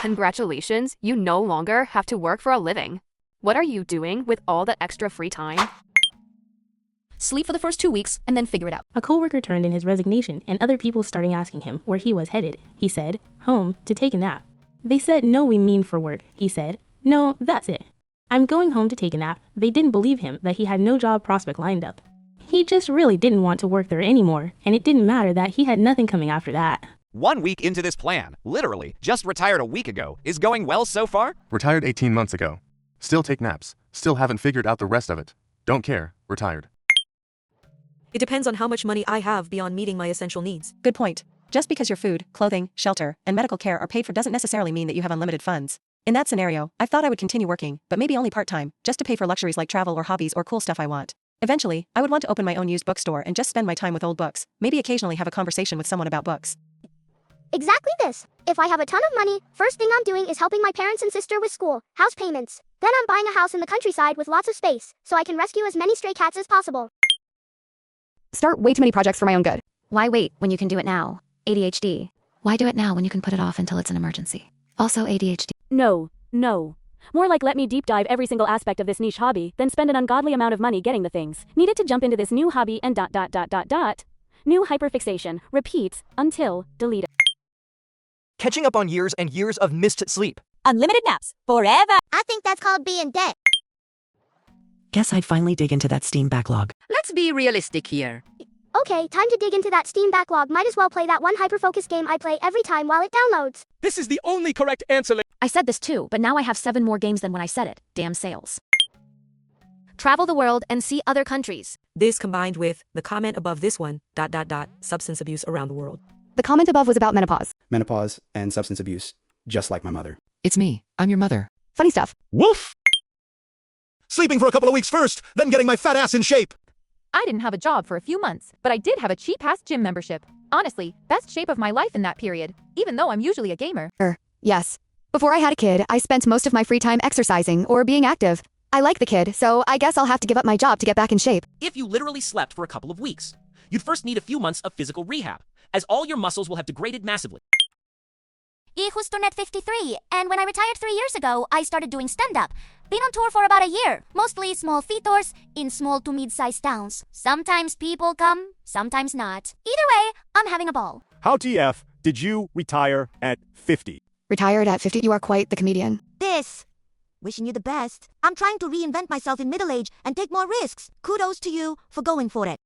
Congratulations, you no longer have to work for a living. What are you doing with all that extra free time? Sleep for the first 2 weeks and then figure it out. A coworker turned in his resignation and other people started asking him where he was headed. He said, home, to take a nap. They said, no, we mean for work. He said, no, that's it. I'm going home to take a nap. They didn't believe him that he had no job prospect lined up. He just really didn't want to work there anymore, and it didn't matter that he had nothing coming after that. 1 week into this plan, literally, just retired a week ago, is going well so far? Retired 18 months ago. Still take naps. Still haven't figured out the rest of it. Don't care. Retired. It depends on how much money I have beyond meeting my essential needs. Good point. Just because your food, clothing, shelter, and medical care are paid for doesn't necessarily mean that you have unlimited funds. In that scenario, I thought I would continue working, but maybe only part-time, just to pay for luxuries like travel or hobbies or cool stuff I want. Eventually, I would want to open my own used bookstore and just spend my time with old books, maybe occasionally have a conversation with someone about books. Exactly this. If I have a ton of money, first thing I'm doing is helping my parents and sister with school, house payments. Then I'm buying a house in the countryside with lots of space, so I can rescue as many stray cats as possible. Start way too many projects for my own good. Why wait when you can do it now? ADHD. Why do it now when you can put it off until it's an emergency? Also ADHD. No. More like let me deep dive every single aspect of this niche hobby, then spend an ungodly amount of money getting the things needed to jump into this new hobby and ... New hyperfixation. Repeats until deleted. Catching up on years and years of missed sleep. Unlimited naps. Forever. I think that's called being dead. Guess I'd finally dig into that Steam backlog. Let's be realistic here. Okay, time to dig into that Steam backlog. Might as well play that one hyper-focused game I play every time while it downloads. This is the only correct answer. I said this too, but now I have 7 more games than when I said it. Damn sales. Travel the world and see other countries. This combined with the comment above this one, ... substance abuse around the world. The comment above was about menopause. Menopause and substance abuse, just like my mother. It's me. I'm your mother. Funny stuff. Woof! Sleeping for a couple of weeks first, then getting my fat ass in shape. I didn't have a job for a few months, but I did have a cheap-ass gym membership. Honestly, best shape of my life in that period, even though I'm usually a gamer. Yes. Before I had a kid, I spent most of my free time exercising or being active. I like the kid, so I guess I'll have to give up my job to get back in shape. If you literally slept for a couple of weeks, you'd first need a few months of physical rehab, as all your muscles will have degraded massively. Justo 53, and when I retired 3 years ago, I started doing stand-up. Been on tour for about a year, mostly small theaters in small to mid-sized towns. Sometimes people come, sometimes not. Either way, I'm having a ball. How TF did you retire at 50? Retired at 50, you are quite the comedian. Wishing you the best. I'm trying to reinvent myself in middle age and take more risks. Kudos to you for going for it.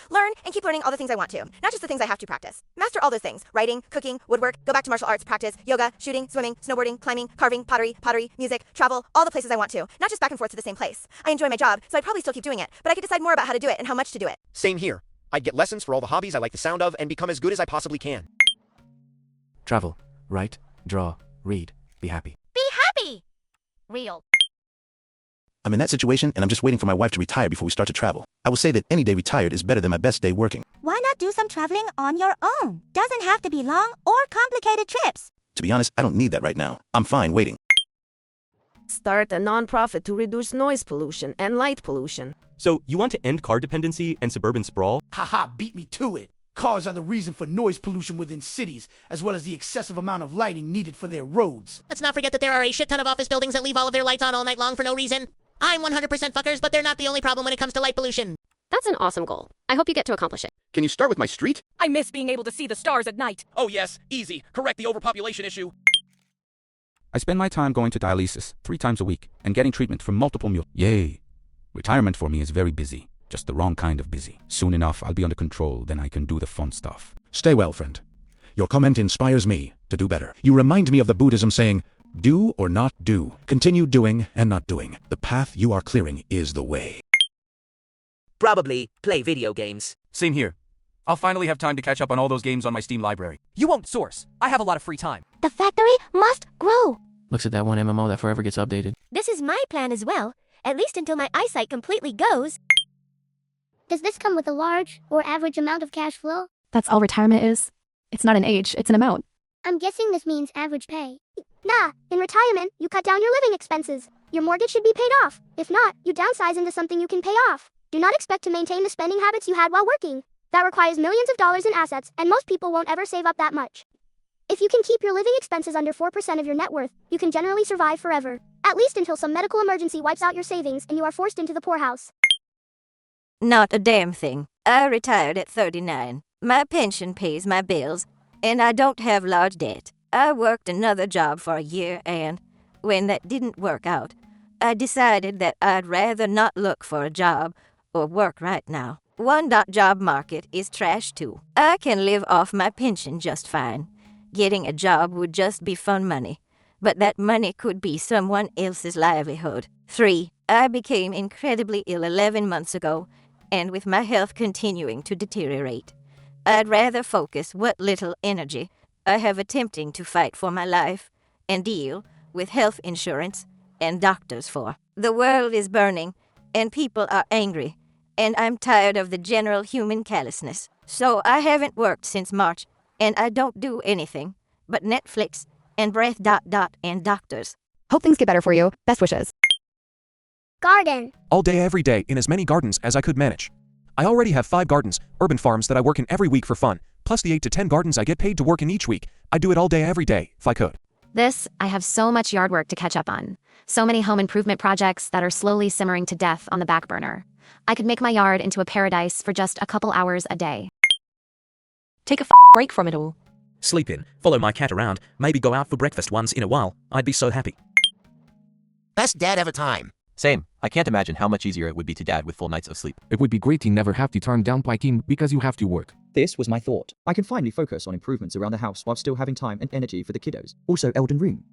Learn and keep learning all the things I want to, not just the things I have to practice. Master all those things: writing, cooking, woodwork, go back to martial arts, practice, yoga, shooting, swimming, snowboarding, climbing, carving, pottery, music, travel, all the places I want to, not just back and forth to the same place. I enjoy my job, so I'd probably still keep doing it, but I could decide more about how to do it and how much to do it. Same here. I'd get lessons for all the hobbies I like the sound of and become as good as I possibly can. Travel. Write. Draw. Read. Be happy. Be happy! Real. I'm in that situation and I'm just waiting for my wife to retire before we start to travel. I will say that any day retired is better than my best day working. Why not do some traveling on your own? Doesn't have to be long or complicated trips. To be honest, I don't need that right now. I'm fine waiting. Start a non-profit to reduce noise pollution and light pollution. So, you want to end car dependency and suburban sprawl? Haha, beat me to it. Cars are the reason for noise pollution within cities, as well as the excessive amount of lighting needed for their roads. Let's not forget that there are a shit ton of office buildings that leave all of their lights on all night long for no reason. I'm 100% fuckers, but they're not the only problem when it comes to light pollution. That's an awesome goal. I hope you get to accomplish it. Can you start with my street? I miss being able to see the stars at night. Oh yes, easy. Correct the overpopulation issue. I spend my time going to dialysis 3 times a week and getting treatment for multiple Yay. Retirement for me is very busy. Just the wrong kind of busy. Soon enough, I'll be under control, then I can do the fun stuff. Stay well, friend. Your comment inspires me to do better. You remind me of the Buddhism saying, do or not do. Continue doing and not doing. The path you are clearing is the way. Probably play video games. Same here. I'll finally have time to catch up on all those games on my Steam library. You won't source. I have a lot of free time. The factory must grow. Looks at that one MMO that forever gets updated. This is my plan as well, at least until my eyesight completely goes. Does this come with a large or average amount of cash flow? That's all retirement is. It's not an age, it's an amount. I'm guessing this means average pay. Nah, in retirement, you cut down your living expenses. Your mortgage should be paid off. If not, you downsize into something you can pay off. Do not expect to maintain the spending habits you had while working. That requires millions of dollars in assets, and most people won't ever save up that much. If you can keep your living expenses under 4% of your net worth, you can generally survive forever. At least until some medical emergency wipes out your savings and you are forced into the poorhouse. Not a damn thing. I retired at 39. My pension pays my bills, and I don't have large debt. I worked another job for a year, and when that didn't work out, I decided that I'd rather not look for a job or work right now. Job market is trash too. I can live off my pension just fine. Getting a job would just be fun money, but that money could be someone else's livelihood. 3. I became incredibly ill 11 months ago, and with my health continuing to deteriorate, I'd rather focus what little energy I have attempting to fight for my life and deal with health insurance and doctors for. The world is burning, and people are angry, and I'm tired of the general human callousness. So I haven't worked since March, and I don't do anything but Netflix and breath ... and doctors. Hope things get better for you. Best wishes. Garden. All day every day in as many gardens as I could manage. I already have 5 gardens, urban farms that I work in every week for fun, plus the 8 to 10 gardens I get paid to work in each week. I'd do it all day every day, if I could. I have so much yard work to catch up on. So many home improvement projects that are slowly simmering to death on the back burner. I could make my yard into a paradise for just a couple hours a day. Take a break from it all. Sleep in, follow my cat around, maybe go out for breakfast once in a while. I'd be so happy. Best dad ever time. Same. I can't imagine how much easier it would be to dad with full nights of sleep. It would be great to never have to turn down biking because you have to work. This was my thought. I can finally focus on improvements around the house while still having time and energy for the kiddos. Also, Elden Ring.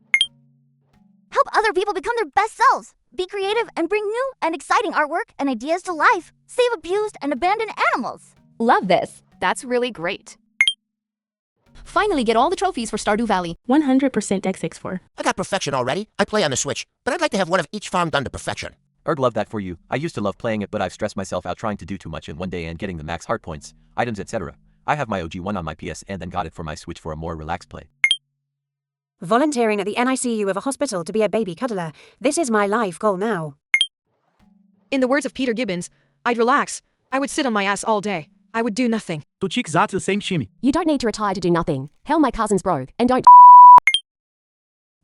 Help other people become their best selves. Be creative and bring new and exciting artwork and ideas to life. Save abused and abandoned animals. Love this. That's really great. Finally get all the trophies for Stardew Valley. 100% X64. I got perfection already. I play on the Switch, but I'd like to have one of each farm done to perfection. Erg, love that for you. I used to love playing it, but I've stressed myself out trying to do too much in one day and getting the max heart points, items, etc. I have my OG one on my PS and then got it for my Switch for a more relaxed play. Volunteering at the NICU of a hospital to be a baby cuddler. This is my life goal now. In the words of Peter Gibbons, I'd relax. I would sit on my ass all day. I would do nothing. You don't need to retire to do nothing. Hell, my cousin's broke, and don't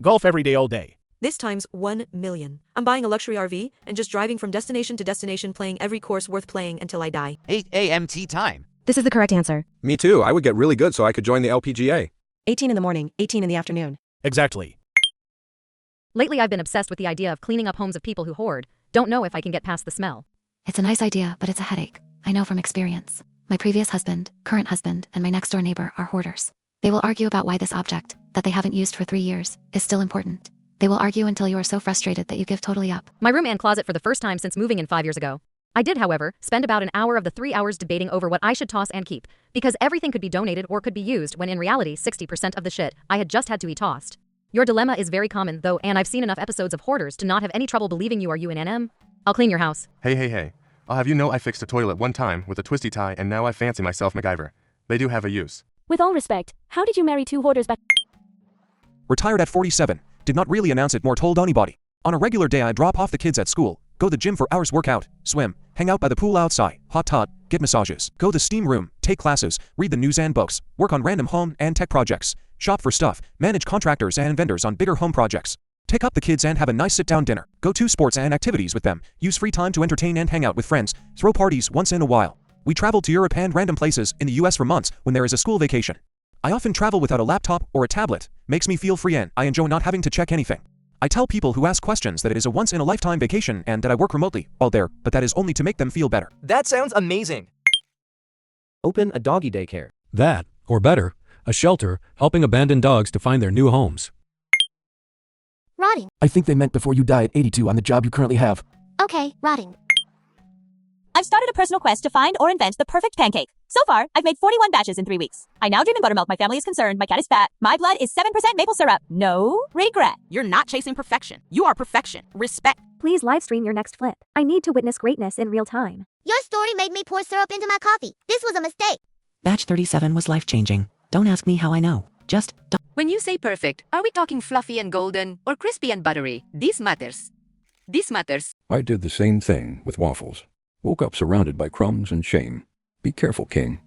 Golf every day all day. This times 1 million. I'm buying a luxury RV and just driving from destination to destination playing every course worth playing until I die. 8 a.m. tea time. This is the correct answer. Me too. I would get really good so I could join the LPGA. 18 in the morning, 18 in the afternoon. Exactly. Lately I've been obsessed with the idea of cleaning up homes of people who hoard. Don't know if I can get past the smell. It's a nice idea, but it's a headache. I know from experience. My previous husband, current husband, and my next-door neighbor are hoarders. They will argue about why this object, that they haven't used for 3 years, is still important. They will argue until you are so frustrated that you give totally up. My room and closet for the first time since moving in 5 years ago. I did, however, spend about an hour of the 3 hours debating over what I should toss and keep, because everything could be donated or could be used when in reality 60% of the shit I had just had to be tossed. Your dilemma is very common though, and I've seen enough episodes of hoarders to not have any trouble believing you are UNNM. I'll clean your house. Hey. I'll have you know I fixed a toilet one time with a twisty tie and now I fancy myself MacGyver. They do have a use. With all respect, how did you marry 2 hoarders back? Retired at 47. Did not really announce it nor told anybody. On a regular day I drop off the kids at school, go to the gym for hours, work out, swim, hang out by the pool outside, hot tub, get massages, go to the steam room, take classes, read the news and books, work on random home and tech projects, shop for stuff, manage contractors and vendors on bigger home projects. Take up the kids and have a nice sit-down dinner. Go to sports and activities with them. Use free time to entertain and hang out with friends. Throw parties once in a while. We travel to Europe and random places in the US for months when there is a school vacation. I often travel without a laptop or a tablet. Makes me feel free and I enjoy not having to check anything. I tell people who ask questions that it is a once-in-a-lifetime vacation and that I work remotely while there, but that is only to make them feel better. That sounds amazing. Open a doggy daycare. That, or better, a shelter helping abandoned dogs to find their new homes. Rotting. I think they meant before you die at 82 on the job you currently have. Okay, rotting. I've started a personal quest to find or invent the perfect pancake. So far, I've made 41 batches in 3 weeks. I now dream in buttermilk, my family is concerned, my cat is fat, my blood is 7% maple syrup. No regret. You're not chasing perfection. You are perfection. Respect. Please live stream your next flip. I need to witness greatness in real time. Your story made me pour syrup into my coffee. This was a mistake. Batch 37 was life-changing. Don't ask me how I know. Just don't. When you say perfect, are we talking fluffy and golden or crispy and buttery? This matters. This matters. I did the same thing with waffles. Woke up surrounded by crumbs and shame. Be careful, King.